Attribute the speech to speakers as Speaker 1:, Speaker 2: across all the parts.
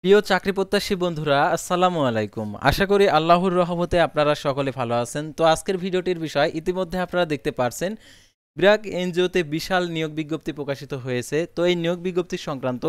Speaker 1: প্রিয় চাকরি প্রত্যাশী বন্ধুরা, আসসালামু আলাইকুম। আশা করি আল্লাহর রহমতে আপনারা সকলে ভালো আছেন। তো আজকের ভিডিওটির বিষয় ইতিমধ্যে আপনারা দেখতে পারছেন, ব্র্যাক এনজিওতে বিশাল নিয়োগ বিজ্ঞপ্তি প্রকাশিত হয়েছে। তো এই নিয়োগ বিজ্ঞপ্তি সংক্রান্ত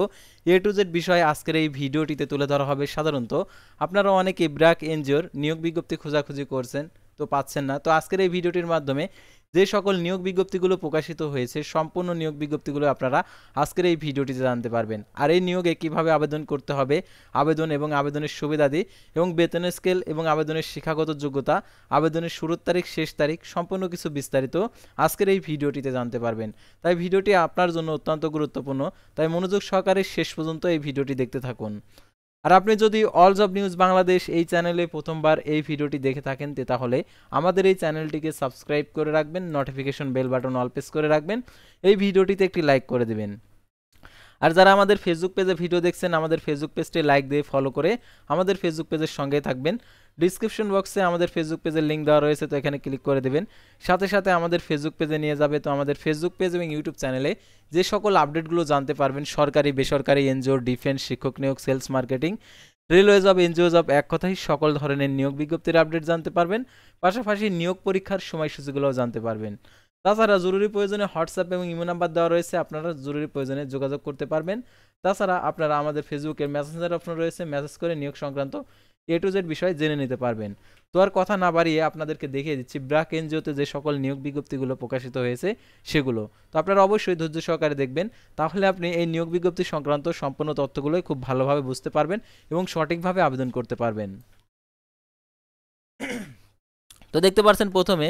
Speaker 1: এ টু জেড বিষয়ে আজকের এই ভিডিওটিতে তুলে ধরা হবে। সাধারণত আপনারা অনেকেই ব্র্যাক এনজিওর নিয়োগ বিজ্ঞপ্তি খোঁজাখুঁজি করছেন, তো পাচ্ছেন না। তো আজকের এই ভিডিওটির মাধ্যমে যে সকল নিয়োগ বিজ্ঞপ্তিগুলো প্রকাশিত হয়েছে, সম্পূর্ণ নিয়োগ বিজ্ঞপ্তিগুলো আপনারা আজকের এই ভিডিওটিতে জানতে পারবেন। আর এই নিয়োগে কিভাবে আবেদন করতে হবে, আবেদন এবং আবেদনের সুবিধাদি এবং বেতনের স্কেল এবং আবেদনের শিক্ষাগত যোগ্যতা, আবেদনের শুরুর তারিখ শেষ তারিখ সম্পূর্ণ কিছু বিস্তারিত আজকের এই ভিডিওটিতে জানতে পারবেন। তাই ভিডিওটি আপনার জন্য অত্যন্ত গুরুত্বপূর্ণ, তাই মনোযোগ সহকারে শেষ পর্যন্ত এই ভিডিওটি দেখতে থাকুন। আর আপনি যদি অল জব নিউজ বাংলাদেশ এই চ্যানেলে প্রথমবার এই ভিডিওটি দেখে থাকেন, তাহলে আমাদের এই চ্যানেলটিকে সাবস্ক্রাইব করে রাখবেন, notification bell button all press করে রাখবেন, এই ভিডিওটিতে একটি লাইক করে দেবেন। আর যারা আমাদের ফেসবুক পেজে ভিডিও দেখছেন, আমাদের ফেসবুক পেজটি লাইক দিয়ে ফলো করে আমাদের ফেসবুক পেজের সঙ্গে থাকবেন। ডিসক্রিপশন বক্সে আমাদের ফেসবুক পেজের লিঙ্ক দেওয়া রয়েছে, তো এখানে ক্লিক করে দেবেন। সাথে সাথে আমাদের ফেসবুক পেজে নিয়ে যাবে। তো আমাদের ফেসবুক পেজ এবং ইউটিউব চ্যানেলে যে সকল আপডেটগুলো জানতে পারবেন, সরকারি বেসরকারি এনজিও, ডিফেন্স, শিক্ষক নিয়োগ, sales marketing, railway job, NGO job, এক কথায় সকল ধরনের নিয়োগ বিজ্ঞপ্তির আপডেট জানতে পারবেন। পাশাপাশি নিয়োগ পরীক্ষার সময়সূচিগুলোও জানতে পারবেন। তাছাড়া জরুরি প্রয়োজনে হোয়াটসঅ্যাপ এবং ইমো নাম্বার দেওয়া রয়েছে, আপনারা জরুরি প্রয়োজনে যোগাযোগ করতে পারবেন। তাছাড়া আপনারা আমাদের ফেসবুকের মেসেঞ্জার অপশন রয়েছে, মেসেজ করে নিয়োগ সংক্রান্ত এ টু জেড বিষয় জেনে নিতে পারবেন। তো আর কথা না বাড়িয়ে আপনাদেরকে দেখিয়ে দিচ্ছি ব্র্যাক এনজিওতে যে সকল নিয়োগ বিজ্ঞপ্তিগুলো প্রকাশিত হয়েছে সেগুলো। তো আপনারা অবশ্যই ধৈর্য সহকারে দেখবেন, তাহলে আপনি এই নিয়োগ বিজ্ঞপ্তি সংক্রান্ত সম্পূর্ণ তথ্যগুলোই খুব ভালোভাবে বুঝতে পারবেন এবং সঠিকভাবে আবেদন করতে পারবেন। তো দেখতে পাচ্ছেন প্রথমে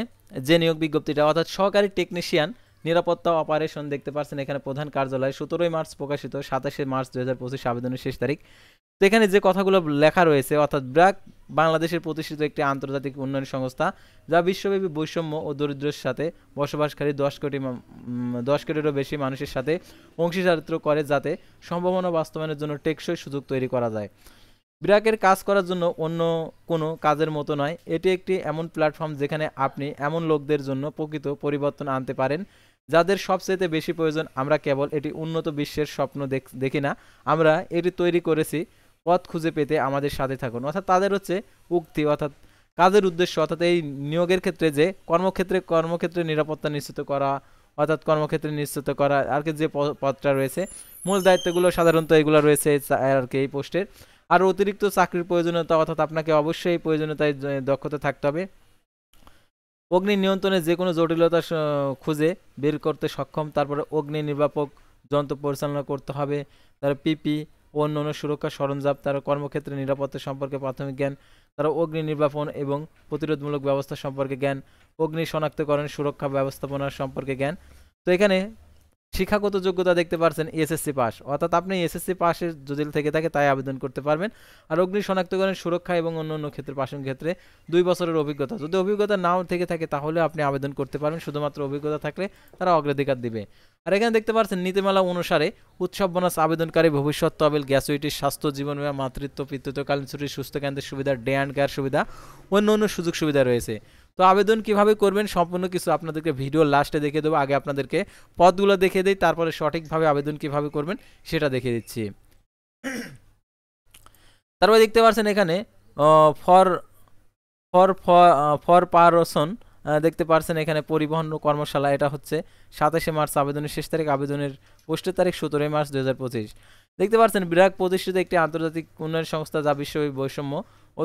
Speaker 1: যে নিয়োগ বিজ্ঞপ্তিটা, অর্থাৎ সহকারী টেকনিশিয়ান নিরাপত্তা অপারেশন, দেখতে পাচ্ছেন এখানে প্রধান কার্যালয়, 17 মার্চ প্রকাশিত, 27 মার্চ 2025 আবেদনের শেষ তারিখ। তো এখানে যে কথাগুলো লেখা রয়েছে, অর্থাৎ ব্র্যাক বাংলাদেশের প্রতিষ্ঠিত একটি আন্তর্জাতিক উন্নয়ন সংস্থা, যা বিশ্বব্যাপী বৈষম্য ও দরিদ্রের সাথে বসবাসকারী 10 কোটিরও বেশি মানুষের সাথে অংশীদারিত্ব করে, যাতে সম্ভাবনা বাস্তবায়নের জন্য টেকসই সুযোগ তৈরি করা যায়। ব্র্যাকের কাজ করার জন্য অন্য কোনো কাজের মতো নয়, এটি একটি এমন প্ল্যাটফর্ম যেখানে আপনি এমন লোকদের জন্য প্রকৃত পরিবর্তন আনতে পারেন যাদের সবচেয়ে বেশি প্রয়োজন। আমরা কেবল এটি উন্নত বিশ্বের স্বপ্ন দেখি না, আমরা এটি তৈরি করেছি। পথ খুঁজে পেতে আমাদের সাথে থাকুন। অর্থাৎ তাদের হচ্ছে উক্তি, অর্থাৎ কাজের উদ্দেশ্য, অর্থাৎ এই নিয়োগের ক্ষেত্রে যে কর্মক্ষেত্রে নিরাপত্তা নিশ্চিত করা, অর্থাৎ কর্মক্ষেত্রে নিশ্চিত করা আর কি, যে পদটা রয়েছে, মূল দায়িত্বগুলো সাধারণত এগুলো রয়েছে আর কি এই পোস্টের। আর অতিরিক্ত চাকরির প্রয়োজনীয়তা, অর্থাৎ আপনাকে অবশ্যই এই প্রয়োজনীয়তায় দক্ষতা থাকতে হবে। অগ্নি নিয়ন্ত্রণে যে কোনো জটিলতা খুঁজে বের করতে সক্ষম। তারপরে অগ্নি নির্বাপক যন্ত্র পরিচালনা করতে হবে। তার পিপি ও অন্যান্য সুরক্ষা সরঞ্জাম, তার কর্মক্ষেত্রে নিরাপত্তা সম্পর্কে প্রাথমিক জ্ঞান, তারা অগ্নি নির্বাপন এবং প্রতিরোধমূলক ব্যবস্থা সম্পর্কে জ্ঞান, অগ্নি শনাক্তকরণ সুরক্ষা ব্যবস্থাপনা সম্পর্কে জ্ঞান। তো এখানে শিক্ষাগত যোগ্যতা দেখতে পাচ্ছেন এসএসসি পাস, অর্থাৎ আপনি এসএসসি পাশের যদি থেকে থাকে তাই আবেদন করতে পারবেন। আর অগ্নি শনাক্তকরণ সুরক্ষা এবং অন্যান্য ক্ষেত্রে প্রাসঙ্গিক ক্ষেত্রে 2 বছরের অভিজ্ঞতা, যদি অভিজ্ঞতা নাও থেকে থাকে তাহলে আপনি আবেদন করতে পারবেন, শুধুমাত্র অভিজ্ঞতা থাকলে তারা অগ্রাধিকার দিবে। আর এখানে দেখতে পাচ্ছেন নীতিমালা অনুসারে উৎসব বোনাস আবেদনকারী ভবিষ্যৎ তহবিল, গ্যাসুইটি, স্বাস্থ্য, জীবন বীমা, মাতৃত্ব পিতৃত্বকালীন ছুটি, সুস্থ কেন্দ্রের সুবিধা, ডে অ্যান্ড কেয়ার সুবিধা, অন্য অন্য সুযোগ সুবিধা রয়েছে। তো আবেদন কিভাবে করবেন সম্পূর্ণ কিছু আপনাদেরকে ভিডিও লাস্টে দেখিয়ে দেবো। আগে আপনাদেরকে পদগুলো দেখিয়ে দিই, তারপরে সঠিকভাবে আবেদন কিভাবে করবেন সেটা দেখিয়ে দিচ্ছি। তারপরে দেখতে পাচ্ছেন এখানে ফর ফর ফর পারসন, দেখতে পাচ্ছেন এখানে পরিবহন ও কর্মশালা, এটা হচ্ছে 27 মার্চ আবেদনের শেষ তারিখ, আবেদনের পোস্টের তারিখ 17 মার্চ 2025। দেখতে পাচ্ছেন ব্র্যাক প্রতিষ্ঠিত একটি আন্তর্জাতিক উন্নয়ন সংস্থা, যা বিশ্বব্যাপী বৈষম্য ও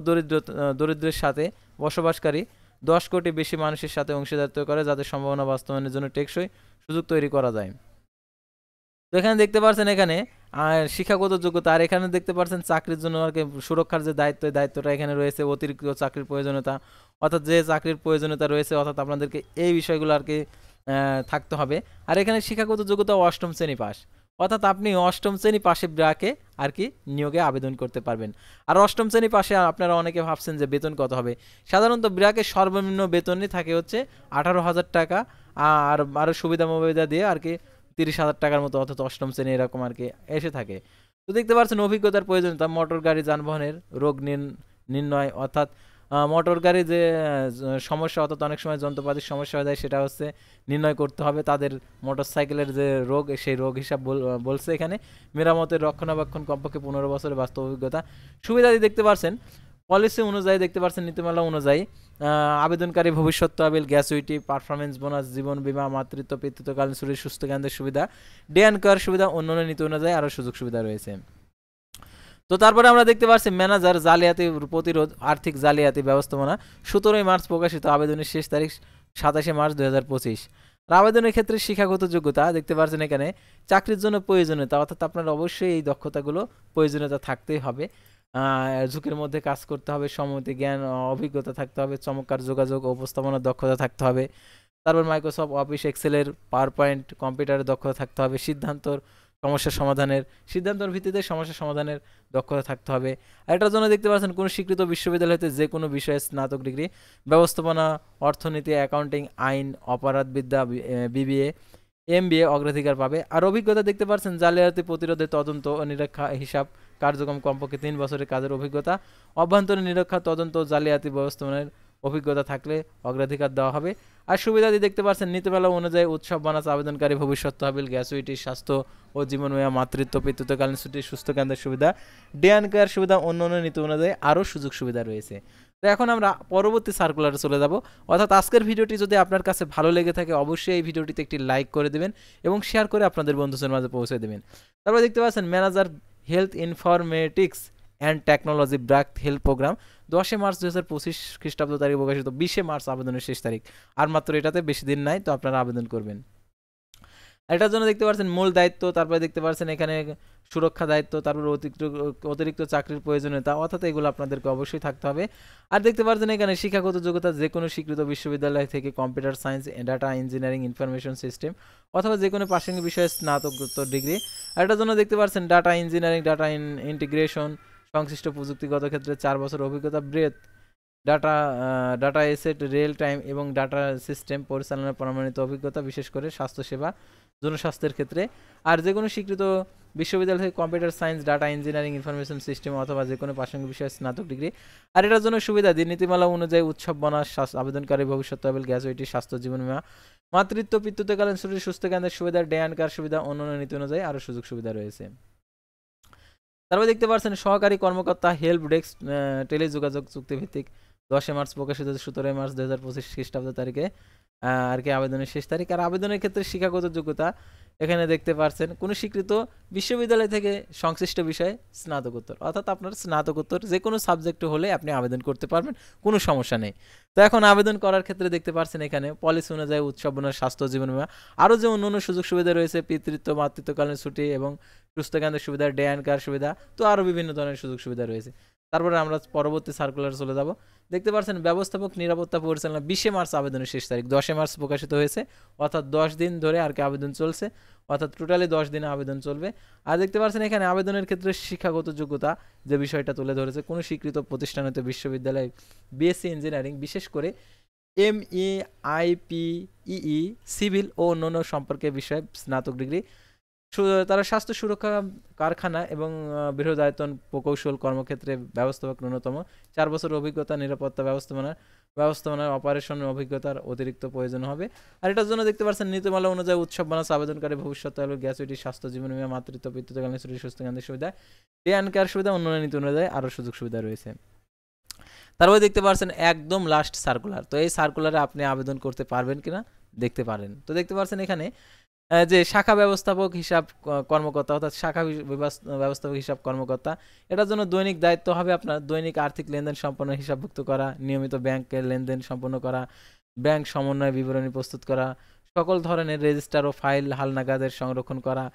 Speaker 1: দরিদ্রের সাথে বসবাসকারী 10 কোটি বেশি মানুষের সাথে অংশীদারিত্ব করে, যাদের সম্ভাবনা বাস্তবায়নের জন্য টেকসই সুযোগ তৈরি করা যায়। তো এখানে দেখতে পাচ্ছেন এখানে শিক্ষাগত যোগ্যতা, আর এখানে দেখতে পাচ্ছেন চাকরির জন্য আর কি সুরক্ষার যে দায়িত্বটা এখানে রয়েছে, অতিরিক্ত চাকরির প্রয়োজনীয়তা, অর্থাৎ যে চাকরির প্রয়োজনীয়তা রয়েছে, অর্থাৎ আপনাদেরকে এই বিষয়গুলো আর কি থাকতে হবে। আর এখানে শিক্ষাগত যোগ্যতা 8ম শ্রেণী পাস, অর্থাৎ আপনি 8ম শ্রেণী পাশে ব্র্যাকে আর কি নিয়োগে আবেদন করতে পারবেন। আর 8ম শ্রেণী পাশে আপনারা অনেকে ভাবছেন যে বেতন কত হবে, সাধারণত ব্র্যাকের সর্বনিম্ন বেতনই থাকে হচ্ছে 18,000 টাকা, আর আরও সুবিধা মুবিধা দিয়ে আর কি 30,000 টাকার মতো, অর্থাৎ 8ম শ্রেণী এরকম আর কি এসে থাকে। তো দেখতে পাচ্ছেন অভিজ্ঞতার প্রয়োজনীয়তা, মোটর গাড়ি যানবাহনের রোগ নির্ণয়, অর্থাৎ মোটর গাড়ি যে সমস্যা, অর্থাৎ অনেক সময় যন্ত্রপাতির সমস্যা হয়ে যায়, সেটা হচ্ছে নির্ণয় করতে হবে। তাদের মোটরসাইকেলের যে রোগ, সেই রোগ হিসাব বলছে এখানে। মেরামতের রক্ষণাবেক্ষণ কমপক্ষে 15 বছরের বাস্তব অভিজ্ঞতা। সুবিধাদি দেখতে পাচ্ছেন পলিসি অনুযায়ী, দেখতে পাচ্ছেন নীতিমালা অনুযায়ী আবেদনকারী ভবিষ্যৎ তহবিল, গ্যাসুইটি, পারফরমেন্স বোনাস, জীবন বীমা, মাতৃত্ব পিতৃত্বকালীন ছুটি, সুস্থ কেন্দ্রের সুবিধা, ডে অ্যান্ড কেয়ার সুবিধা, অন্যান্য নীতি অনুযায়ী আরও সুযোগ সুবিধা রয়েছে। তো তারপরে আমরা দেখতে পাচ্ছি ম্যানেজার জালিয়াতি প্রতিরোধ, আর্থিক জালিয়াতি ব্যবস্থাপনা। 17 মার্চ প্রকাশিত, আবেদনের শেষ তারিখ 27 মার্চ 2025। আর আবেদনের ক্ষেত্রে শিক্ষাগত যোগ্যতা দেখতে পাচ্ছেন এখানে চাকরির জন্য প্রয়োজনীয়তা, অর্থাৎ আপনার অবশ্যই এই দক্ষতাগুলো প্রয়োজনীয়তা থাকতেই হবে। ঝুঁকির মধ্যে কাজ করতে হবে, সম্মতি জ্ঞান অভিজ্ঞতা থাকতে হবে, চমৎকার যোগাযোগ ও উপস্থাপনার দক্ষতা থাকতে হবে। তারপর মাইক্রোসফট অফিস এক্সেলের, পাওয়ার পয়েন্ট, কম্পিউটারের দক্ষতা থাকতে হবে। সিদ্ধান্তর ভিত্তিতে সমস্যা সমাধানের দক্ষতা থাকতে হবে। আর এটার জন্য দেখতে পাচ্ছেন কোনো স্বীকৃত বিশ্ববিদ্যালয় হতে যে কোনো বিষয়ে স্নাতক ডিগ্রি, ব্যবস্থাপনা, অর্থনীতি, অ্যাকাউন্টিং, আইন, অপরাধবিদ্যা, বিবিএ, এমবিএ অগ্রাধিকার পাবে। আর অভিজ্ঞতা দেখতে পাচ্ছেন জালিয়াতি প্রতিরোধে তদন্ত ও নিরীক্ষা হিসাব কার্যক্রম কমপক্ষে 3 বছরের কাজের অভিজ্ঞতা, অভ্যন্তরীণ নিরীক্ষা তদন্ত জালিয়াতি ব্যবস্থাপনার অভিজ্ঞতা থাকলে অগ্রাধিকার দেওয়া হবে। আর সুবিধাদি দেখতে পাচ্ছেন নীতিমালা অনুযায়ী উৎসব বোনাস, আবেদনকারী ভবিষ্যৎ তহবিল, গ্যাসুইটি, স্বাস্থ্য ও জীবন বীমা, মাতৃত্ব পিতৃত্বকালীন ছুটি, সুস্থ কেন্দ্রের সুবিধা, ডে অ্যান্ড কেয়ার সুবিধা, অন্যান্য নীতি অনুযায়ী আরও সুযোগ সুবিধা রয়েছে। তো এখন আমরা পরবর্তী সার্কুলারে চলে যাব। অর্থাৎ আজকের ভিডিওটি যদি আপনার কাছে ভালো লেগে থাকে অবশ্যই এই ভিডিওটিতে একটি লাইক করে দেবেন এবং শেয়ার করে আপনাদের বন্ধুদের মাঝে পৌঁছে দেবেন। তারপরে দেখতে পাচ্ছেন manager health informatics and technology BRAC health programme, 10 March 2025 খ্রিস্টাব্দ তারিখ প্রকাশিত, 20 মার্চ আবেদনের শেষ তারিখ। আর মাত্র এটাতে বেশি দিন নাই, তো আপনারা আবেদন করবেন। এটার জন্য দেখতে পাচ্ছেন মূল দায়িত্ব, তারপরে দেখতে পাচ্ছেন এখানে সুরক্ষা দায়িত্ব, তারপরে অতিরিক্ত চাকরির প্রয়োজনীয়তা, অর্থাৎ এগুলো আপনাদেরকে অবশ্যই থাকতে হবে। আর দেখতে পাচ্ছেন এখানে শিক্ষাগত যোগ্যতা যে কোনো স্বীকৃত বিশ্ববিদ্যালয় থেকে computer science, data engineering, information system অথবা যে কোনো প্রাসঙ্গিক বিষয়ে স্নাতকোত্তর ডিগ্রি। আর এটার জন্য দেখতে পাচ্ছেন ডাটা ইঞ্জিনিয়ারিং, ডাটা ইন্টিগ্রেশন সংশ্লিষ্ট প্রযুক্তিগত ক্ষেত্রে 4 বছর অভিজ্ঞতা, breath data asset, real time এবং ডাটা সিস্টেম পরিচালনার প্রমাণিত অভিজ্ঞতা, বিশেষ করে স্বাস্থ্যসেবা, জনস্বাস্থ্যের ক্ষেত্রে। আর যে কোনো স্বীকৃত বিশ্ববিদ্যালয় থেকে computer science, data engineering, information system অথবা যে কোনো প্রাসঙ্গিক বিষয়ে স্নাতক ডিগ্রি। আর এটার জন্য সুবিধা নীতিমালা অনুযায়ী উৎসব বোনাস, আবেদনকারী ভবিষ্যৎ তহবিল, গ্যাসুইটি, স্বাস্থ্য জীবন বীমা, মাতৃত্ব পিতৃত্বকালীন ছুটি, সুস্থ কেন্দ্রের সুবিধা, ডে অ্যান্ড কেয়ার সুবিধা, অন্যান্য নীতি অনুযায়ী আরও সুযোগ সুবিধা রয়েছে। তারপরে দেখতে পাচ্ছেন সহকারী কর্মকর্তা হেল্প ডেস্ক টেলিযোগাযোগ চুক্তিভিত্তিক, 10 মার্চ প্রকাশিত, 17 মার্চ 2025 খ্রিস্টাব্দ তারিখে আর কি আবেদনের শেষ তারিখ। আর আবেদনের ক্ষেত্রে শিক্ষাগত যোগ্যতা এখানে দেখতে পাচ্ছেন কোনো স্বীকৃত বিশ্ববিদ্যালয় থেকে সংশ্লিষ্ট বিষয়ে স্নাতকোত্তর, অর্থাৎ আপনার স্নাতকোত্তর যে কোনো সাবজেক্ট হলে আপনি আবেদন করতে পারবেন, কোনো সমস্যা নেই। তো এখন আবেদন করার ক্ষেত্রে দেখতে পাচ্ছেন এখানে পলিসি অনুযায়ী উৎসব বোনাস, স্বাস্থ্য জীবন বীমা, আরও যে অন্যান্য সুযোগ সুবিধা রয়েছে, পিতৃত্ব মাতৃত্বকালীন ছুটি এবং সুস্থ কেন্দ্রের সুবিধা, ডে অ্যান্ড কেয়ার সুবিধা, তো আরও বিভিন্ন ধরনের সুযোগ সুবিধা রয়েছে। তারপরে আমরা পরবর্তী সার্কুলারে চলে যাব। দেখতে পাচ্ছেন ব্যবস্থাপক নিরাপত্তা পরিচালনা, 20 মার্চ আবেদনের শেষ তারিখ, 10 মার্চ প্রকাশিত হয়েছে, অর্থাৎ 10 দিন ধরে আর কি আবেদন চলছে, অর্থাৎ টোটালি 10 দিনে আবেদন চলবে। আর দেখতে পাচ্ছেন এখানে আবেদনের ক্ষেত্রে শিক্ষাগত যোগ্যতা যে বিষয়টা তুলে ধরেছে, কোনো স্বীকৃত প্রতিষ্ঠান হতে বিশ্ববিদ্যালয় বিএসসি ইঞ্জিনিয়ারিং, বিশেষ করে এমই, আইপিইই, সিভিল ও অন্যান্য সম্পর্কে বিষয়ে স্নাতক ডিগ্রি। তারা স্বাস্থ্য সুরক্ষা কারখানা এবং বৃহদায়তন প্রকৌশল কর্মক্ষেত্রে ব্যবস্থাপক ন্যূনতম 4 বছর অভিজ্ঞতা, নিরাপত্তা ব্যবস্থাপনার অপারেশন অভিজ্ঞতার অতিরিক্ত প্রয়োজন হবে। আর এটার জন্য দেখতে পাচ্ছেন নীতিমালা অনুযায়ী উৎসব বোনাস, আবেদনকারী ভবিষ্যৎ তহবিল, গ্যাসুইটি, স্বাস্থ্য জীবন বীমা, মাতৃত্ব পিতৃত্বকালীন ছুটি, সুস্থ কেন্দ্রের সুবিধা, ডে অ্যান্ড কেয়ার সুবিধা, অন্যান্য নীতি অনুযায়ী আরও সুযোগ সুবিধা রয়েছে। তারপরে দেখতে পাচ্ছেন একদম লাস্ট সার্কুলার। তো এই সার্কুলারে আপনি আবেদন করতে পারবেন কিনা দেখতে পারেন। তো দেখতে পাচ্ছেন এখানে যে শাখা ব্যবস্থাপক হিসাব কর্মকর্তা, অর্থাৎ শাখা ব্যবস্থাপক হিসাব কর্মকর্তা, এটার জন্য দৈনিক দায়িত্ব হবে আপনার দৈনিক আর্থিক লেনদেন সম্পন্ন হিসাবভুক্ত করা, নিয়মিত ব্যাংকের লেনদেন সম্পন্ন করা, ব্যাংক সমন্বয় বিবরণী প্রস্তুত করা, সকল ধরনের রেজিস্টার ও ফাইল হালনাগাদের সংরক্ষণ করা,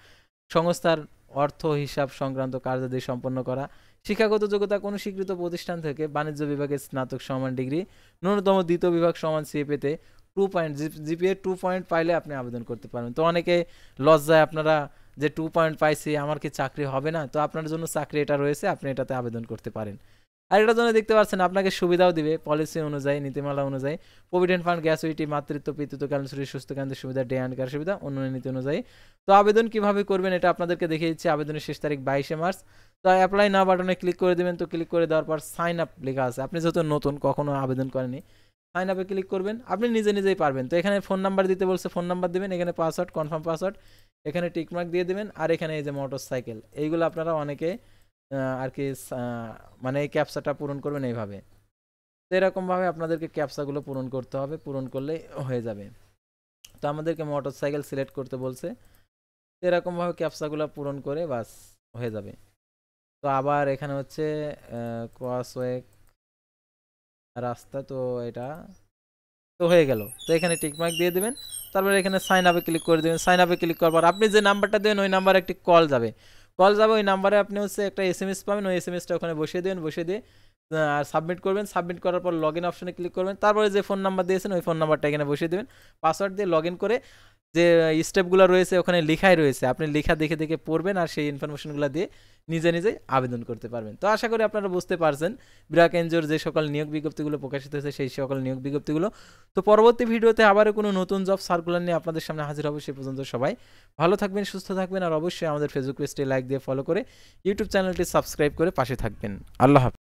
Speaker 1: সংস্থার অর্থ হিসাব সংক্রান্ত কার্যাদি সম্পন্ন করা। শিক্ষাগত যোগ্যতা কোনো স্বীকৃত প্রতিষ্ঠান থেকে বাণিজ্য বিভাগের স্নাতক সমান ডিগ্রি, ন্যূনতম দ্বিতীয় বিভাগ সমান সিএপিতে 2 পয়েন্ট, জিপিএ 2 পয়েন্ট পাইলে আপনি আবেদন করতে পারবেন। তো অনেকে লজ্জায় আপনারা যে 2 পয়েন্ট পাইছি আমার কি চাকরি হবে না, তো আপনার জন্য চাকরি এটা রয়েছে, আপনি এটাতে আবেদন করতে পারেন। আর এটার জন্য দেখতে পাচ্ছেন আপনাকে সুবিধাও দিবে পলিসি অনুযায়ী, নীতিমালা অনুযায়ী, প্রভিডেন্ট ফান্ড, গ্যাসুইটি, মাতৃত্ব পিতৃত্বকালীন ছুটি, সুস্থ কেন্দ্রের সুবিধা, ডে অ্যান্ড কেয়ার সুবিধা, অন্যান্য নীতি অনুযায়ী। তো আবেদন কিভাবে করবেন এটা আপনাদেরকে দেখিয়ে দিচ্ছি। আবেদনের শেষ তারিখ 22 মার্চ। তো অ্যাপ্লাই না বাটনে ক্লিক করে দেবেন। তো ক্লিক করে দেওয়ার পর সাইন আপ লেখা আছে, আপনি যেহেতু নতুন কখনো আবেদন করেনি, সাইন আপে ক্লিক করবেন, আপনি নিজে নিজেই পারবেন। তো এখানে ফোন নাম্বার দিতে বলছে, ফোন নাম্বার দেবেন, এখানে পাসওয়ার্ড কনফার্ম পাসওয়ার্ড, এখানে টিকমার্ক দিয়ে দেবেন। আর এখানে এই যে মোটরসাইকেল, এইগুলো আপনারা অনেকে আর কি মানে এই ক্যাপচাটা পূরণ করবেন এইভাবে। তো এরকমভাবে আপনাদেরকে ক্যাপচাগুলো পূরণ করতে হবে, পূরণ করলেই হয়ে যাবে। তো আমাদেরকে মোটরসাইকেল সিলেক্ট করতে বলছে, এরকমভাবে ক্যাপচাগুলো পূরণ করে বাস হয়ে যাবে। তো আবার এখানে হচ্ছে ক্রসওয়ে রাস্তা, তো এটা তো হয়ে গেল। তো এখানে টিকমার্ক দিয়ে দেবেন, তারপরে এখানে সাইন আপে ক্লিক করে দেবেন। সাইন আপে ক্লিক করার পর আপনি যে নাম্বারটা দেবেন ওই নাম্বারে একটি কল যাবে, ওই নাম্বারে আপনি হচ্ছে একটা এসএমএস পাবেন, ওই এসএমএসটা ওখানে বসিয়ে দেবেন, বসিয়ে দিয়ে আর সাবমিট করবেন। সাবমিট করার পর লগ ইন অপশনে ক্লিক করবেন, তারপরে যে ফোন নাম্বার দিয়েছেন ওই ফোন নাম্বারটা এখানে বসিয়ে দেবেন, পাসওয়ার্ড দিয়ে লগ ইন করে যে স্টেপগুলো রয়েছে ওখানে লেখাই রয়েছে, আপনি লেখা দেখে দেখে পড়বেন আর সেই ইনফরমেশনগুলো দিয়ে নিজে নিজেই আবেদন করতে পারবেন। তো আশা করি আপনারা বুঝতে পারছেন ব্র্যাক এনজিওর যে সকল নিয়োগ বিজ্ঞপ্তিগুলো প্রকাশিত হয়েছে সেই সকল নিয়োগ বিজ্ঞপ্তিগুলো। তো পরবর্তী ভিডিওতে আবারও কোনো নতুন জব সার্কুলার নিয়ে আপনাদের সামনে হাজির হবে। সে পর্যন্ত সবাই ভালো থাকবেন, সুস্থ থাকবেন, আর অবশ্যই আমাদের ফেসবুক পেজটি লাইক দিয়ে ফলো করে ইউটিউব চ্যানেলটি সাবস্ক্রাইব করে পাশে থাকবেন। আল্লাহ হাফেজ।